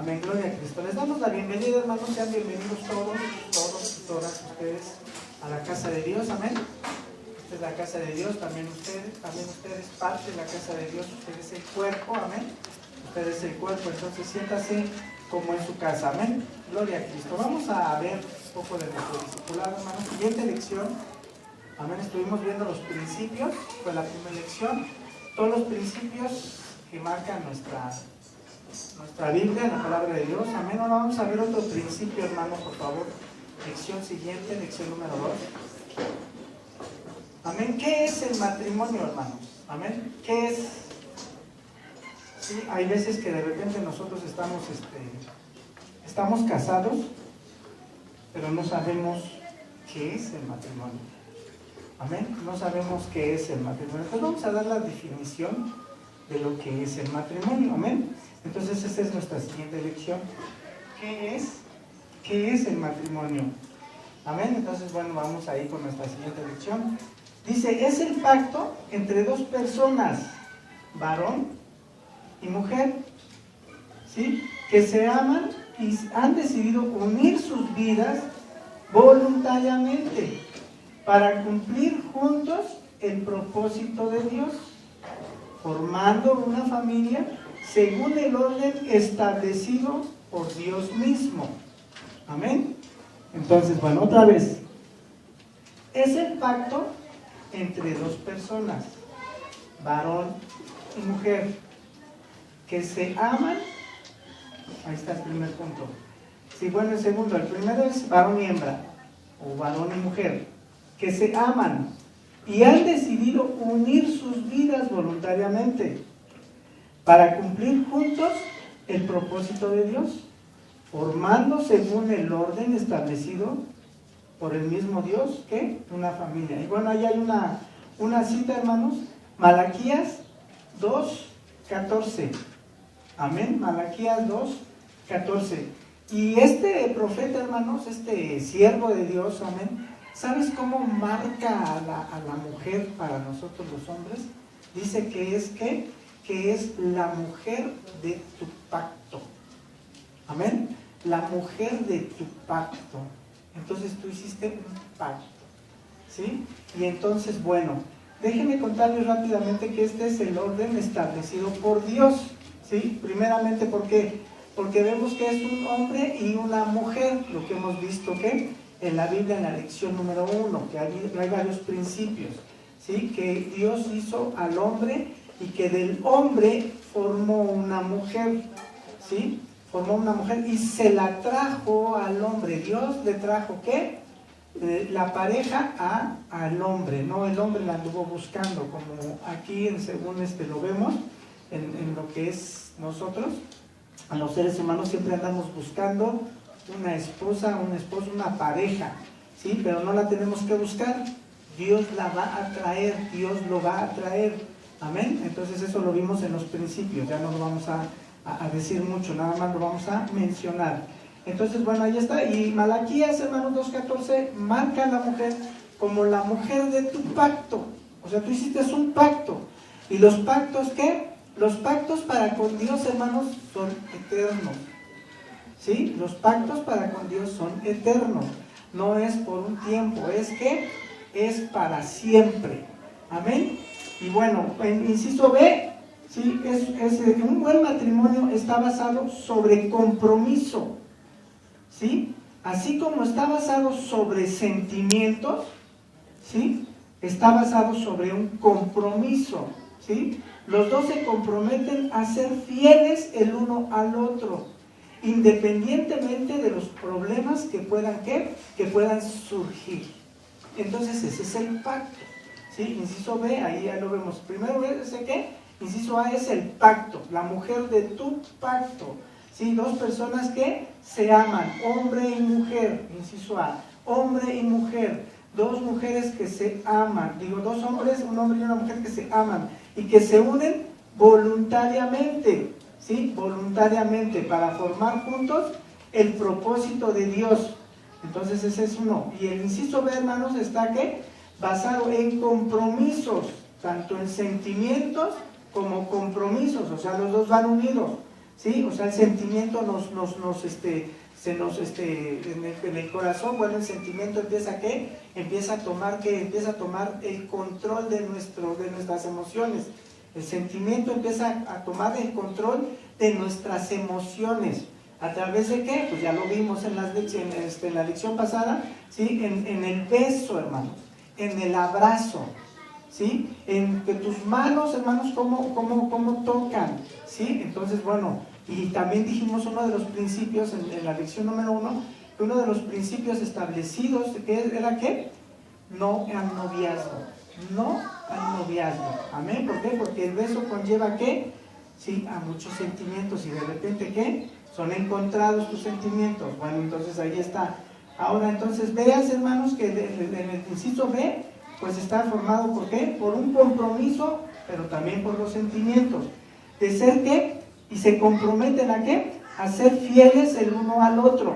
Amén, gloria a Cristo. Les damos la bienvenida, hermanos, sean bienvenidos todos y todas ustedes a la casa de Dios, amén. Esta es la casa de Dios, también ustedes parte de la casa de Dios, usted es el cuerpo, amén. Usted es el cuerpo, entonces siéntase como en su casa, amén. Gloria a Cristo. Vamos a ver un poco de nuestro discipulado, hermanos. Siguiente lección, amén. Estuvimos viendo los principios, fue la primera lección. Todos los principios que marcan nuestra Biblia, la palabra de Dios, amén. Ahora vamos a ver otro principio, hermano, por favor. Lección siguiente, lección número 2. Amén. ¿Qué es el matrimonio, hermanos? Amén. ¿Qué es? Sí, hay veces que de repente nosotros estamos casados, pero no sabemos qué es el matrimonio. Amén. No sabemos qué es el matrimonio. Entonces vamos a dar la definición de lo que es el matrimonio. Amén. Entonces esta es nuestra siguiente lección. ¿Qué es el matrimonio? Amén. Entonces, bueno, vamos a ir con nuestra siguiente lección. Dice, es el pacto entre dos personas, varón y mujer, ¿sí? Que se aman y han decidido unir sus vidas voluntariamente para cumplir juntos el propósito de Dios, formando una familia según el orden establecido por Dios mismo. Amén. Entonces, bueno, otra vez. Es el pacto entre dos personas, varón y mujer, que se aman. Ahí está el primer punto. Sí, bueno, el segundo. El primero es varón y hembra, o varón y mujer, que se aman y han decidido unir sus vidas voluntariamente para cumplir juntos el propósito de Dios, formando según el orden establecido por el mismo Dios, ¿qué? Una familia. Y bueno, ahí hay una cita, hermanos, Malaquías 2:14. Amén, Malaquías 2:14. Y este profeta, hermanos, este siervo de Dios, amén, ¿sabes cómo marca a la mujer para nosotros los hombres? Dice que es, ¿qué? Que es la mujer de tu pacto. Amén. La mujer de tu pacto. Entonces tú hiciste un pacto, ¿sí? Y entonces, bueno, déjenme contarles rápidamente que este es el orden establecido por Dios, ¿sí? Primeramente, ¿por qué? Porque vemos que es un hombre y una mujer, lo que hemos visto que en la Biblia, en la lección número 1, que hay varios principios, ¿sí? Que Dios hizo al hombre y que del hombre formó una mujer, ¿sí? Formó una mujer y se la trajo al hombre. Dios le trajo, ¿qué? La pareja al hombre, no el hombre la anduvo buscando, como aquí según lo vemos, en lo que es nosotros, a los seres humanos siempre andamos buscando una esposa, un esposo, una pareja, ¿sí? Pero no la tenemos que buscar, Dios la va a traer, Dios lo va a traer, amén. Entonces eso lo vimos en los principios, ya no lo vamos a decir mucho, nada más lo vamos a mencionar. Entonces, bueno, ahí está. Y Malaquías, hermanos, 2:14, marca a la mujer como la mujer de tu pacto. O sea, tú hiciste un pacto. ¿Y los pactos qué? Los pactos para con Dios, hermanos, son eternos. ¿Sí? Los pactos para con Dios son eternos. No es por un tiempo, es que es para siempre. Amén. Y bueno, en inciso B, sí, un buen matrimonio está basado sobre compromiso, ¿sí? Así como está basado sobre sentimientos, ¿sí? Está basado sobre un compromiso, ¿sí? Los dos se comprometen a ser fieles el uno al otro, independientemente de los problemas que puedan surgir. Entonces ese es el pacto, ¿sí? Inciso B, ahí ya lo vemos. Primero es ¿qué? Inciso A es el pacto, la mujer de tu pacto, ¿sí? Dos personas que se aman, hombre y mujer, inciso A, hombre y mujer, dos mujeres que se aman, dos hombres, un hombre y una mujer que se aman y que se unen voluntariamente, ¿sí? Voluntariamente para formar juntos el propósito de Dios. Entonces ese es uno. Y el inciso B, hermanos, está ¿qué? Basado en compromisos, tanto en sentimientos como compromisos, o sea, los dos van unidos, ¿sí? O sea, el sentimiento en el corazón, bueno, el sentimiento empieza ¿qué? Empieza a tomar el control de nuestras emociones. El sentimiento empieza a tomar el control de nuestras emociones. ¿A través de qué? Pues ya lo vimos en la lección pasada, ¿sí? En el beso, hermanos, en el abrazo, ¿sí? En que tus manos, hermanos, cómo tocan, ¿sí? Entonces, bueno, y también dijimos uno de los principios en la lección número 1, que uno de los principios establecidos, que era ¿qué? No al noviazgo, no al noviazgo, amén. ¿Por qué? Porque el beso conlleva ¿qué? Sí, a muchos sentimientos, y de repente ¿qué? Son encontrados tus sentimientos. Bueno, entonces ahí está. Ahora, entonces, veas, hermanos, que en el inciso B, pues está formado ¿por qué? Por un compromiso, pero también por los sentimientos. De ser ¿qué? Y se comprometen ¿a qué? A ser fieles el uno al otro,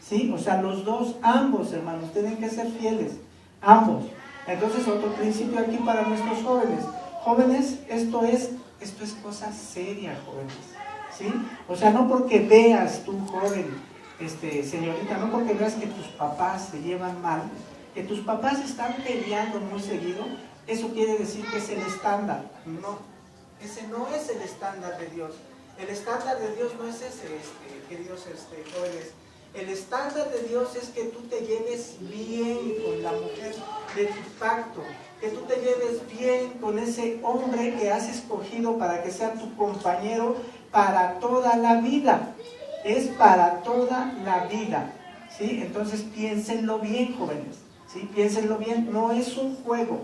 ¿sí? O sea, los dos, ambos, hermanos, tienen que ser fieles, ambos. Entonces, otro principio aquí para nuestros jóvenes. Jóvenes, esto es cosa seria, jóvenes, ¿sí? O sea, no porque veas tú, joven, señorita, no porque veas que tus papás se llevan mal, que tus papás están peleando muy seguido, eso quiere decir que es el estándar. No, ese no es el estándar de Dios. El estándar de Dios no es ese, queridos jóvenes. El estándar de Dios es que tú te lleves bien con la mujer de tu pacto, que tú te lleves bien con ese hombre que has escogido para que sea tu compañero para toda la vida. Es para toda la vida, ¿sí? Entonces piénsenlo bien, jóvenes, ¿sí? Piénsenlo bien, no es un juego,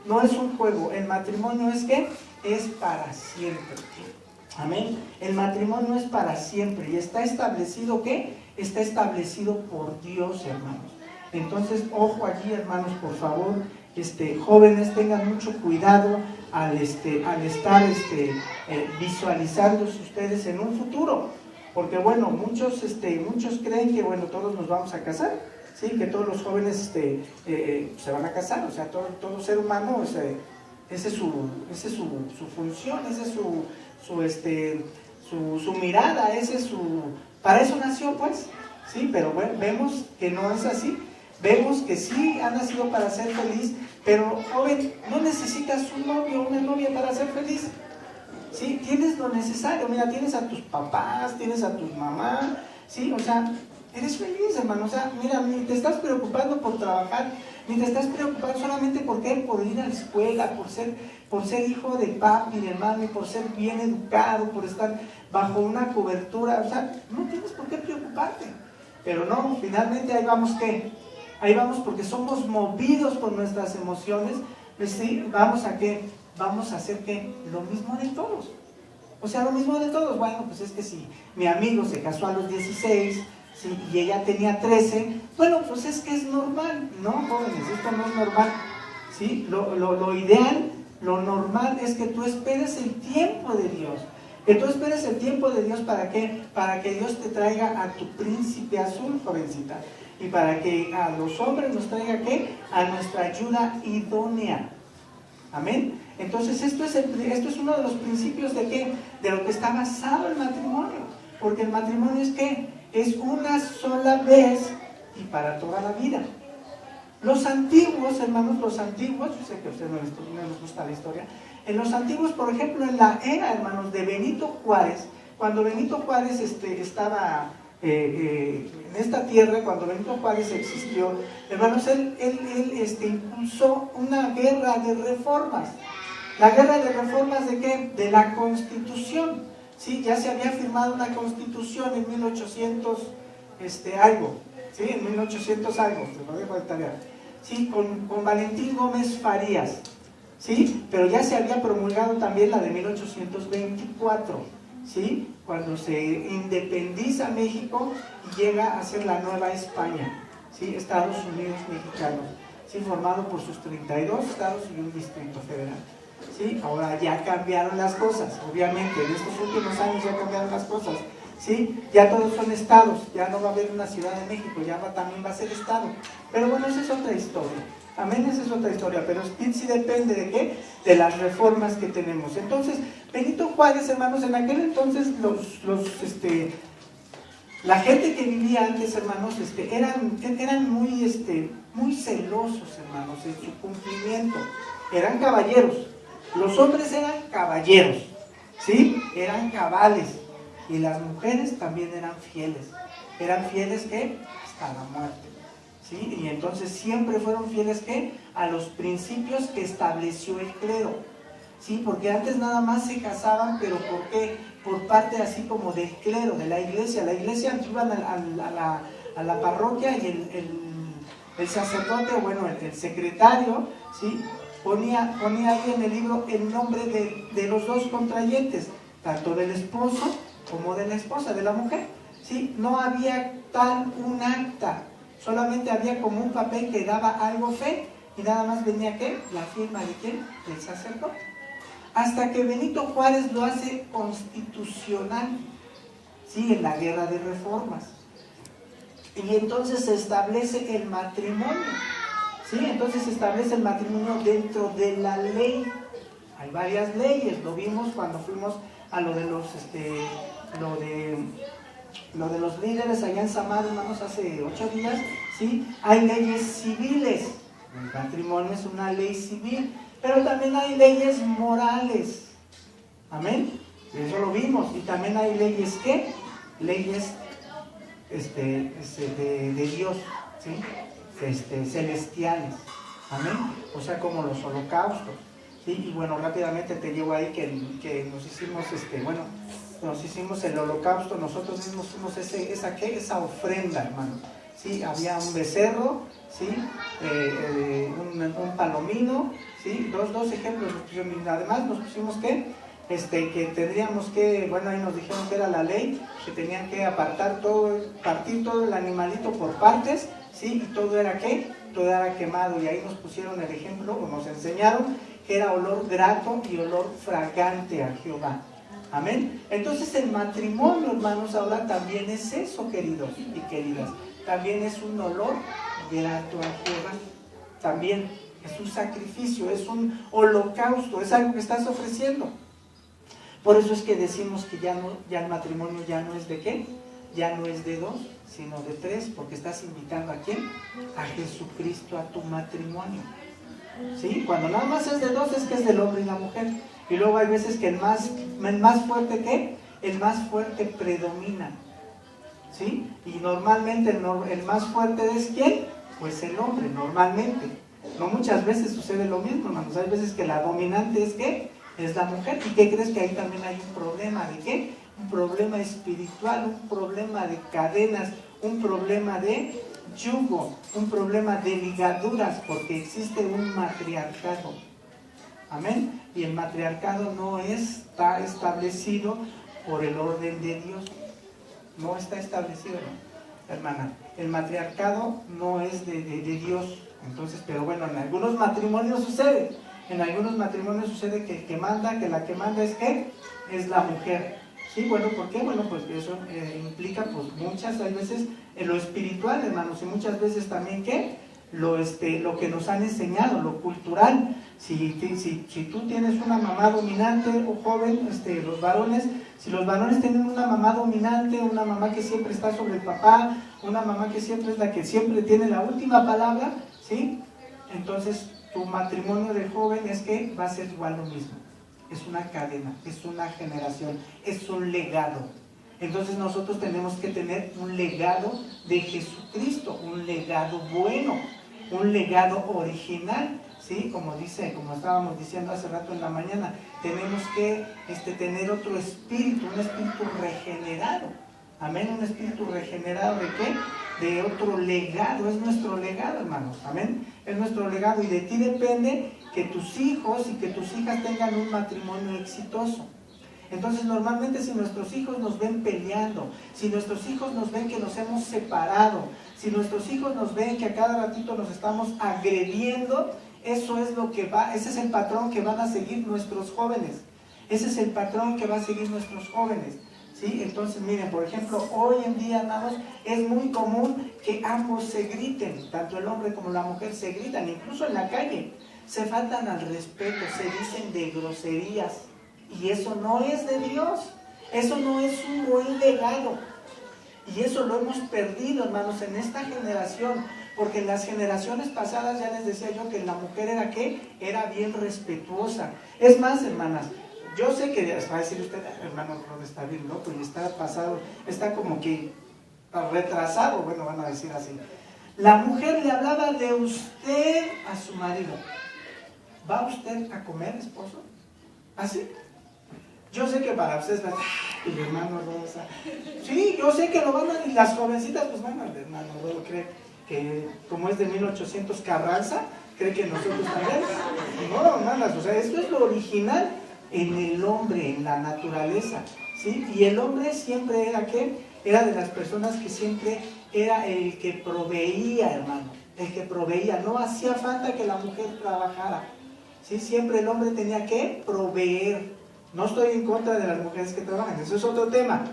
no es un juego. El matrimonio es ¿qué? Es para siempre. Amén. El matrimonio es para siempre y está establecido ¿qué? Está establecido por Dios, hermanos. Entonces, ojo allí, hermanos, por favor, jóvenes, tengan mucho cuidado al estar visualizándose ustedes en un futuro, porque bueno, muchos creen que bueno, todos nos vamos a casar, sí, que todos los jóvenes se van a casar, o sea, todo ser humano, esa es su función, esa es su mirada, para eso nació, pues, sí, pero bueno, vemos que no es así. Vemos que sí ha nacido para ser feliz, pero joven, no necesitas un novio o una novia para ser feliz. ¿Sí? Tienes lo necesario, mira, tienes a tus papás, tienes a tu mamá, ¿sí? O sea, eres feliz, hermano. O sea, mira, ni te estás preocupando por trabajar, ni te estás preocupando solamente por ir a la escuela, por ser hijo de papi, de mami, por ser bien educado, por estar bajo una cobertura. O sea, no tienes por qué preocuparte. Pero no, finalmente ahí vamos, ¿qué? Ahí vamos porque somos movidos por nuestras emociones, pues sí, vamos a hacer ¿qué? Lo mismo de todos. O sea, lo mismo de todos. Bueno, pues es que si mi amigo se casó a los 16, ¿sí? Y ella tenía 13, bueno, pues es que es normal. No, jóvenes, esto no es normal, ¿sí? Lo ideal, lo normal es que tú esperes el tiempo de Dios. Que tú esperes el tiempo de Dios, ¿para qué? Para que Dios te traiga a tu príncipe azul, jovencita. Y para que a los hombres nos traiga ¿qué? A nuestra ayuda idónea. Amén. Entonces esto es uno de los principios de ¿qué? De lo que está basado el matrimonio. Porque el matrimonio es ¿qué? Es una sola vez y para toda la vida. Los antiguos, hermanos, yo sé que a ustedes no les gusta la historia. En los antiguos, por ejemplo, en la era, hermanos, de Benito Juárez, cuando Benito Juárez estaba en esta tierra, cuando Benito Juárez existió, hermanos, él impulsó una guerra de reformas. ¿La guerra de reformas de qué? De la Constitución. ¿Sí? Ya se había firmado una Constitución en 1800 algo. ¿Sí? En 1800 algo, te lo dejo de tarea. ¿Sí? Con Valentín Gómez Farías. ¿Sí? Pero ya se había promulgado también la de 1824. ¿Sí? Cuando se independiza México y llega a ser la Nueva España, ¿sí? Estados Unidos mexicanos, ¿sí? Formado por sus 32 estados y un distrito federal, ¿sí? Ahora ya cambiaron las cosas, obviamente, en estos últimos años ya cambiaron las cosas, ¿sí? Ya todos son estados, ya no va a haber una Ciudad de México, también va a ser estado, pero bueno, esa es otra historia. Amén, esa es otra historia, pero sí depende de qué, de las reformas que tenemos. Entonces, Benito Juárez, hermanos, en aquel entonces la gente que vivía antes, hermanos, eran muy celosos, hermanos, en su cumplimiento. Eran caballeros. Los hombres eran caballeros, ¿sí? Eran cabales. Y las mujeres también eran fieles. Eran fieles, ¿qué? Hasta la muerte. ¿Sí? Y entonces siempre fueron fieles, ¿qué? A los principios que estableció el clero. ¿Sí? Porque antes nada más se casaban, pero ¿por qué? Por parte así como del clero, de la iglesia. La iglesia iban a la parroquia y el sacerdote, bueno, el secretario, ¿sí? Ponía ahí en el libro el nombre de los dos contrayentes, tanto del esposo como de la esposa, de la mujer. ¿Sí? No había tal un acta, solamente había como un papel que daba algo fe y nada más venía ¿qué? La firma de ¿quién? Del sacerdote. Hasta que Benito Juárez lo hace constitucional, ¿sí? En la guerra de reformas. Y entonces se establece el matrimonio, ¿sí? Entonces se establece el matrimonio dentro de la ley. Hay varias leyes, lo vimos cuando fuimos a lo de los líderes allá en Samar, hermanos, hace 8 días, ¿sí? Hay leyes civiles. El matrimonio es una ley civil, pero también hay leyes morales. Amén. Eso lo vimos. Y también hay leyes, ¿qué? Leyes de Dios, ¿sí? Celestiales. Amén. O sea, como los holocaustos. ¿Sí? Y bueno, rápidamente te llevo ahí que nos hicimos, nos hicimos el holocausto, nosotros mismos fuimos esa ofrenda, hermano. ¿Sí? Había un becerro, ¿sí? Un palomino, ¿sí? Dos ejemplos nos pusieron, y además nos pusimos que tendríamos que, bueno, ahí nos dijeron que era la ley, que tenían que partir todo el animalito por partes, ¿sí? Y todo era ¿qué? Todo era quemado, y ahí nos pusieron el ejemplo, o nos enseñaron que era olor grato y olor fragante a Jehová. Amén. Entonces el matrimonio, hermanos, ahora también es eso, queridos y queridas. También es un olor grato a Jehová. También es un sacrificio, es un holocausto, es algo que estás ofreciendo. Por eso es que decimos que ya el matrimonio ya no es de ¿qué? Ya no es de 2, sino de 3, porque estás invitando ¿a quién? A Jesucristo a tu matrimonio. ¿Sí? Cuando nada más es de 2 es que es del hombre y la mujer. Y luego hay veces que el más fuerte ¿qué? El más fuerte predomina. ¿Sí? Y normalmente el más fuerte es ¿quién? Pues el hombre, normalmente. No muchas veces sucede lo mismo, hermanos. Hay veces que la dominante es ¿qué? Es la mujer. ¿Y qué crees? Que ahí también hay un problema de ¿qué? Un problema espiritual, un problema de cadenas, un problema de yugo, un problema de ligaduras, porque existe un matriarcado. Amén. Y el matriarcado no está establecido por el orden de Dios. No está establecido, hermana. El matriarcado no es de Dios. Entonces, pero bueno, en algunos matrimonios sucede. En algunos matrimonios sucede que la que manda es ¿qué? Es la mujer. Sí, bueno, ¿por qué? Bueno, pues eso implica pues muchas veces en lo espiritual, hermanos, y muchas veces también ¿qué? Lo que nos han enseñado, lo cultural. Si tú tienes una mamá dominante o joven, los varones, si los varones tienen una mamá dominante, una mamá que siempre está sobre el papá, una mamá que siempre es la que siempre tiene la última palabra, ¿sí? Entonces tu matrimonio de joven es que va a ser igual lo mismo. Es una cadena, es una generación, es un legado. Entonces nosotros tenemos que tener un legado de Jesucristo, un legado bueno, un legado original, ¿sí? Como estábamos diciendo hace rato en la mañana, tenemos que tener otro espíritu, un espíritu regenerado. Amén, un espíritu regenerado ¿de qué? De otro legado, es nuestro legado, hermanos. Amén, es nuestro legado y de ti depende que tus hijos y que tus hijas tengan un matrimonio exitoso. Entonces normalmente si nuestros hijos nos ven peleando, si nuestros hijos nos ven que nos hemos separado, si nuestros hijos nos ven que a cada ratito nos estamos agrediendo, ese es el patrón que van a seguir nuestros jóvenes. Ese es el patrón que va a seguir nuestros jóvenes. ¿sí? Entonces, miren, por ejemplo, hoy en día, hermanos, es muy común que ambos se griten, tanto el hombre como la mujer se gritan, incluso en la calle, se faltan al respeto, se dicen de groserías, y eso no es de Dios, eso no es un buen legado, y eso lo hemos perdido, hermanos, en esta generación, porque en las generaciones pasadas ya les decía yo que la mujer era ¿qué? Era bien respetuosa. Es más, hermanas, yo sé que va a decir usted, hermano, Ron está bien loco y está pasado, está como que retrasado, bueno, van a decir así. La mujer le hablaba de usted a su marido. ¿Va usted a comer, esposo? ¿Así? Yo sé que para ustedes va a decir, el hermano Rosa. Sí, yo sé que lo van a, y las jovencitas, pues bueno, el hermano Rosa cree que como es de 1800 Carranza, cree que nosotros también. No, hermanas, o sea, esto es lo original en el hombre, en la naturaleza, ¿sí? Y el hombre siempre era, ¿qué? Era de las personas que siempre era el que proveía, hermano, el que proveía, no hacía falta que la mujer trabajara, ¿sí? Siempre el hombre tenía que proveer. No estoy en contra de las mujeres que trabajan, eso es otro tema,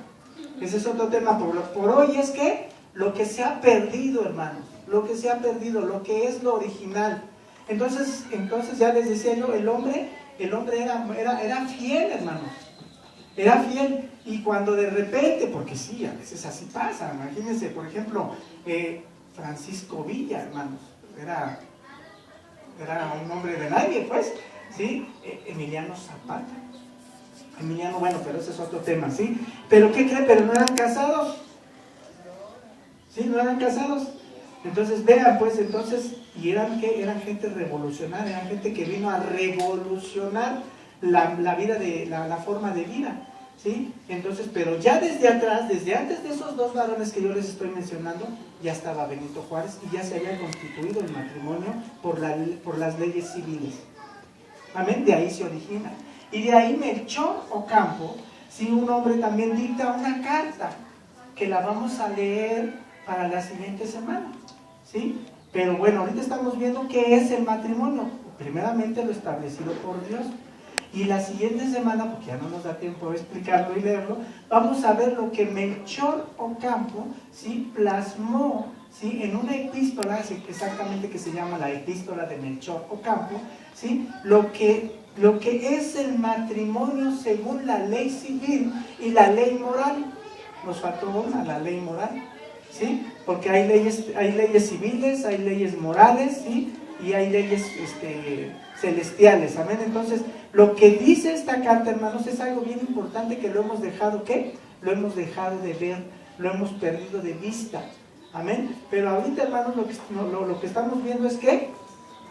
ese es otro tema, por hoy es que lo que se ha perdido, hermanos, lo que se ha perdido, lo que es lo original. Entonces ya les decía yo, el hombre era fiel, hermanos, era fiel, y cuando de repente, porque sí, a veces así pasa, imagínense, por ejemplo, Francisco Villa, hermanos, era un hombre de nadie, pues, ¿sí? Emiliano Zapata, bueno, pero ese es otro tema, ¿sí? Pero ¿qué cree? Pero no eran casados, ¿sí? No eran casados. Entonces, vean, pues, y eran gente revolucionaria, eran gente que vino a revolucionar la vida, la forma de vida, ¿sí? Entonces, pero ya desde atrás, desde antes de esos dos varones que yo les estoy mencionando, ya estaba Benito Juárez y ya se había constituido el matrimonio por las leyes civiles. Amén, de ahí se origina. Y de ahí Melchor Ocampo, sí, un hombre también dicta una carta que la vamos a leer para la siguiente semana, ¿sí? Pero bueno, ahorita estamos viendo qué es el matrimonio. Primeramente lo establecido por Dios. Y la siguiente semana, porque ya no nos da tiempo de explicarlo y leerlo, vamos a ver lo que Melchor Ocampo, ¿sí? Plasmó, ¿sí? En una epístola, exactamente, que se llama la epístola de Melchor Ocampo, ¿sí? Lo que es el matrimonio según la ley civil y la ley moral. Nos faltó una, la ley moral, ¿sí? Porque hay leyes civiles, hay leyes morales, ¿sí? Y hay leyes celestiales, amén. Entonces, lo que dice esta carta, hermanos, es algo bien importante que lo hemos dejado, ¿qué? Lo hemos dejado de ver, lo hemos perdido de vista, amén. Pero ahorita, hermanos, lo que estamos viendo es ¿qué?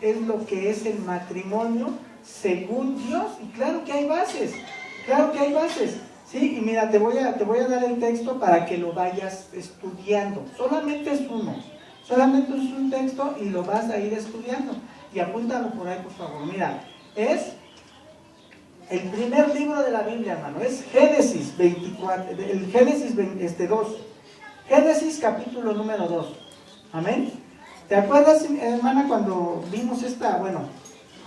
Es lo que es el matrimonio según Dios, y claro que hay bases, ¿sí? Y mira, te voy a dar el texto para que lo vayas estudiando, solamente es un texto y lo vas a ir estudiando, y apúntalo por ahí, por favor. Mira, es el primer libro de la Biblia, hermano, es Génesis 24, el Génesis 2, Génesis capítulo número 2, amén. ¿Te acuerdas, hermana, cuando vimos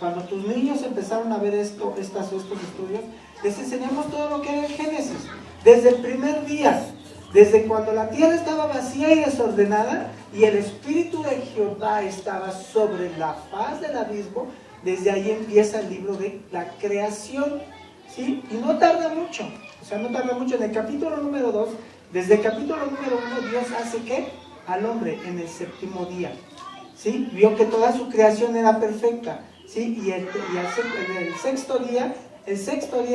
cuando tus niños empezaron a ver estos estudios, les enseñamos todo lo que era el Génesis, desde el primer día, desde cuando la tierra estaba vacía y desordenada, y el Espíritu de Jehová estaba sobre la faz del abismo, desde ahí empieza el libro de la creación, ¿sí? Y no tarda mucho, en el capítulo número 2, desde el capítulo número 1, Dios hace ¿qué? Al hombre en el séptimo día, ¿sí? Vio que toda su creación era perfecta, ¿sí? Y el sexto día,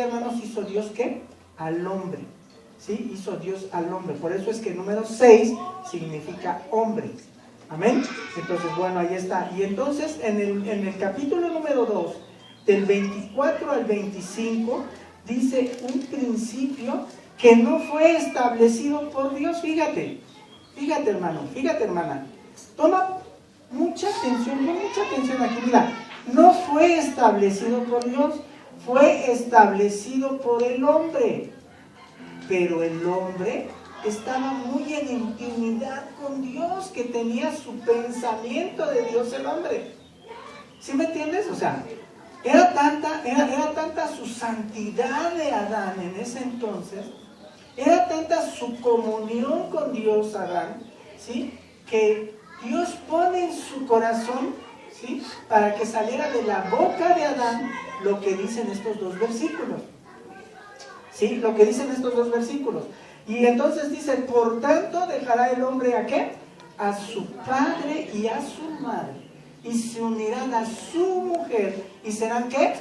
hermanos, hizo Dios ¿qué? Al hombre, ¿sí? Hizo Dios al hombre. Por eso es que el número 6 significa hombre, amén. Entonces, bueno, ahí está. Y entonces en el capítulo número 2, del 24 al 25, dice un principio que no fue establecido por Dios. Fíjate, hermano, hermana, toma mucha atención, aquí. Mira, no fue establecido por Dios, fue establecido por el hombre. Pero el hombre estaba muy en intimidad con Dios, que tenía su pensamiento de Dios el hombre. ¿Sí me entiendes? O sea, era tanta su santidad de Adán en ese entonces, Era tanta su comunión con Dios, Adán, ¿sí? Que Dios pone en su corazón, ¿sí? Para que saliera de la boca de Adán lo que dicen estos dos versículos. ¿Sí? Lo que dicen estos dos versículos. Y entonces dice, por tanto dejará el hombre ¿a qué? A su padre y a su madre, y se unirán a su mujer, y serán ¿qué?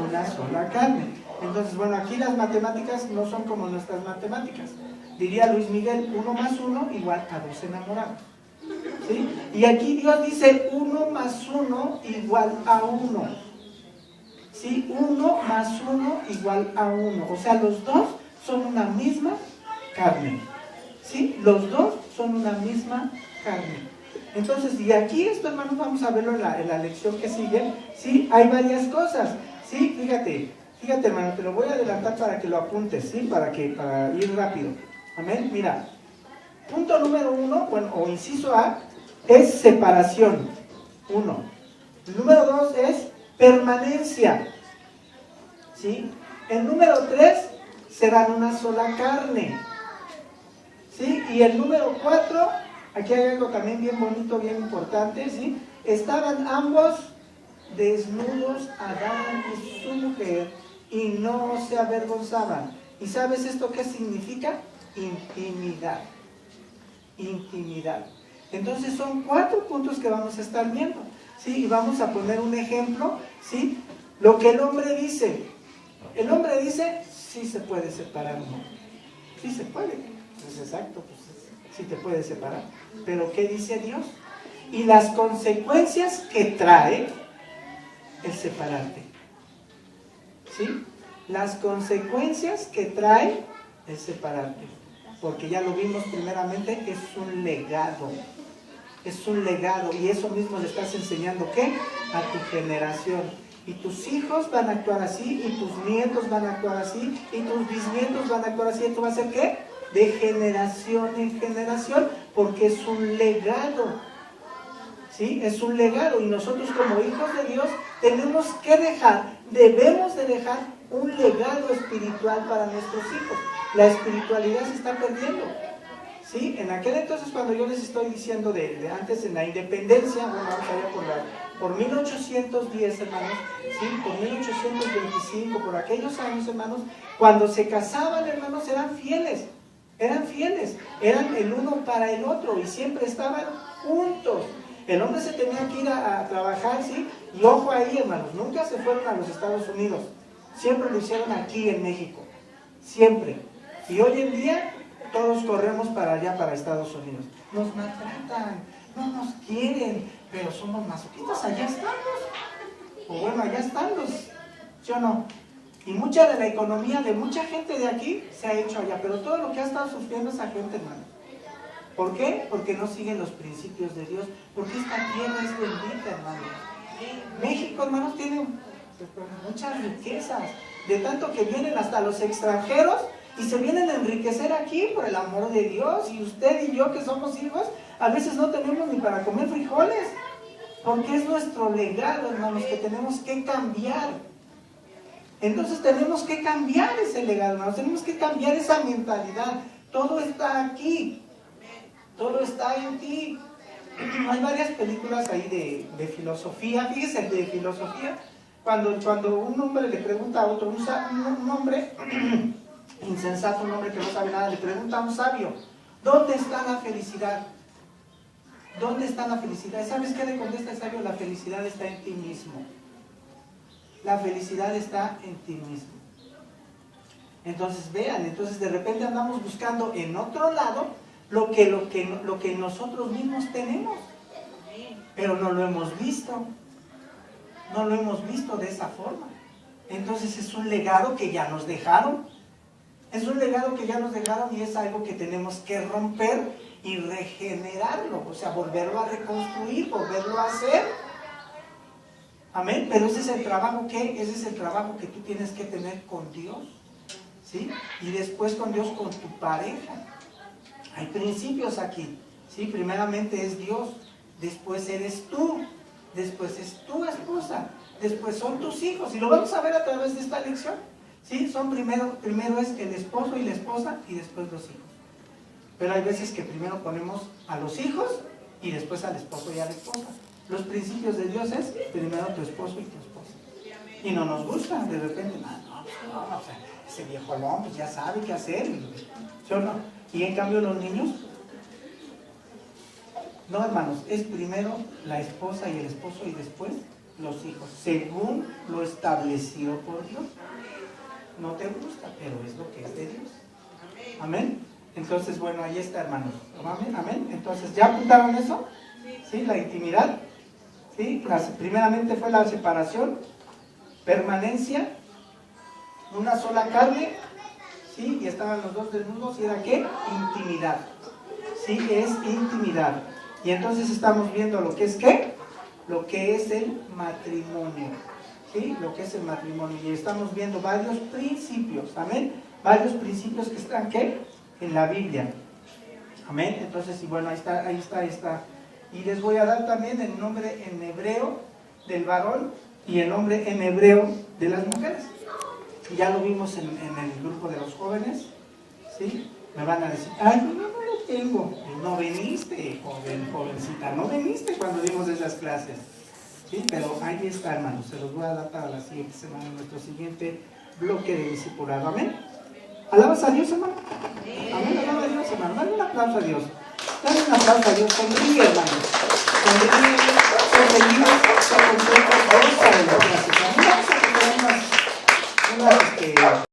Una sola carne. Entonces, bueno, aquí las matemáticas no son como nuestras matemáticas. Diría Luis Miguel, 1 más 1 igual a 2 enamorados. ¿Sí? Y aquí Dios dice 1 más 1 igual a 1. ¿Sí? 1 más 1 igual a 1. O sea, los dos son una misma carne. ¿Sí? Los dos son una misma carne. Entonces, y aquí esto, hermanos, vamos a verlo en la lección que sigue. ¿Sí? Hay varias cosas. ¿Sí? Fíjate, hermano, te lo voy a adelantar para que lo apuntes, ¿sí? Para ir rápido. Amén. Mira, punto número 1, bueno, o inciso A, es separación. 1. El número 2 es permanencia. ¿Sí? El número 3, serán una sola carne. ¿Sí? Y el número 4, aquí hay algo también bien bonito, bien importante, ¿sí? Estaban ambos desnudos, Adán y su mujer, y no se avergonzaban. ¿Y sabes esto qué significa? Intimidad. Intimidad. Entonces son 4 puntos que vamos a estar viendo, ¿sí? Y vamos a poner un ejemplo, ¿sí? Lo que el hombre dice. El hombre dice, sí se puede separar, ¿no? Sí se puede. Pues exacto, pues sí te puede separar. Pero ¿qué dice Dios? Y las consecuencias que trae el separarte. ¿Sí? Las consecuencias que trae el separarte. Porque ya lo vimos primeramente, es un legado. Es un legado. Y eso mismo le estás enseñando, ¿qué? A tu generación. Y tus hijos van a actuar así, y tus nietos van a actuar así, y tus bisnietos van a actuar así. ¿Esto va a ser qué? De generación en generación, porque es un legado. ¿Sí? Es un legado, y nosotros como hijos de Dios tenemos que debemos de dejar un legado espiritual para nuestros hijos. La espiritualidad se está perdiendo. ¿Sí? En aquel entonces, cuando yo les estoy diciendo de antes en la independencia, bueno, vamos allá por 1810, hermanos, ¿sí? Por 1825, por aquellos años, hermanos, cuando se casaban, hermanos, eran fieles, eran el uno para el otro, y siempre estaban juntos. El hombre se tenía que ir a trabajar, ¿sí? Y ojo ahí, hermanos, nunca se fueron a los Estados Unidos, siempre lo hicieron aquí en México, siempre. Y hoy en día todos corremos para allá, para Estados Unidos. Nos maltratan, no nos quieren, pero somos masoquistas, allá estamos. O bueno, allá están los, ¿sí o no? Y mucha de la economía de mucha gente de aquí se ha hecho allá, pero todo lo que ha estado sufriendo esa gente, hermano. ¿Por qué? Porque no siguen los principios de Dios, porque esta tierra es bendita, hermano. México, hermanos, tiene muchas riquezas, de tanto que vienen hasta los extranjeros y se vienen a enriquecer aquí por el amor de Dios. Y usted y yo, que somos hijos, a veces no tenemos ni para comer frijoles, porque es nuestro legado, hermanos, que tenemos que cambiar. Entonces tenemos que cambiar ese legado, hermanos, tenemos que cambiar esa mentalidad. Todo está aquí, todo está en ti. Hay varias películas ahí de filosofía. Fíjese, de filosofía, cuando un hombre le pregunta a otro, un hombre insensato, un hombre que no sabe nada, le pregunta a un sabio, ¿dónde está la felicidad? ¿Dónde está la felicidad? ¿Sabes qué le contesta el sabio? La felicidad está en ti mismo. La felicidad está en ti mismo. Entonces vean, entonces de repente andamos buscando en otro lado lo que nosotros mismos tenemos, pero no lo hemos visto. No lo hemos visto de esa forma. Entonces es un legado que ya nos dejaron. Es un legado que ya nos dejaron, y es algo que tenemos que romper y regenerarlo, o sea, volverlo a reconstruir, volverlo a hacer. Amén. Pero ese es el trabajo que tú tienes que tener con Dios, ¿sí? Y después con Dios, con tu pareja. Hay principios aquí, ¿sí? Primeramente es Dios, después eres tú, después es tu esposa, después son tus hijos, y lo vamos a ver a través de esta lección, ¿Sí? Son primero es el esposo y la esposa y después los hijos. Pero hay veces que primero ponemos a los hijos y después al esposo y a la esposa. Los principios de Dios es primero tu esposo y tu esposa. Y no nos gusta, de repente, no, o sea, ese viejo alón pues ya sabe qué hacer, ¿sí o no? Y en cambio los niños, no, hermanos, es primero la esposa y el esposo y después los hijos, según lo establecido por Dios. No te gusta, pero es lo que es de Dios. Amén. Entonces, bueno, ahí está, hermanos. Amén, amén. Entonces, ¿ya apuntaron eso? Sí, la intimidad. Sí, primeramente fue la separación, permanencia, una sola carne, sí, y estaban los dos desnudos, y era ¿qué? Intimidad. Sí, es intimidad. Y entonces estamos viendo lo que es ¿qué? Lo que es el matrimonio. ¿Sí? Lo que es el matrimonio. Y estamos viendo varios principios, amén. Varios principios que están ¿qué? En la Biblia. Amén. Entonces, y bueno, ahí está. Y les voy a dar también el nombre en hebreo del varón y el nombre en hebreo de las mujeres. Ya lo vimos en el grupo de los jóvenes, ¿sí? Me van a decir, ay, no lo tengo. No viniste, jovencita, no viniste cuando dimos esas clases. Sí, pero ahí está, hermanos. Se los voy a dar para la siguiente semana, en nuestro siguiente bloque de discipulado. Amén. ¿Alabas a Dios, hermano? Amén, alaba a Dios, hermano. Dale un aplauso a Dios. Dale un aplauso a Dios. Sonríe, hermano. Sonríe, sé feliz, sé contento. Goza de las clases. Vamos a poner unas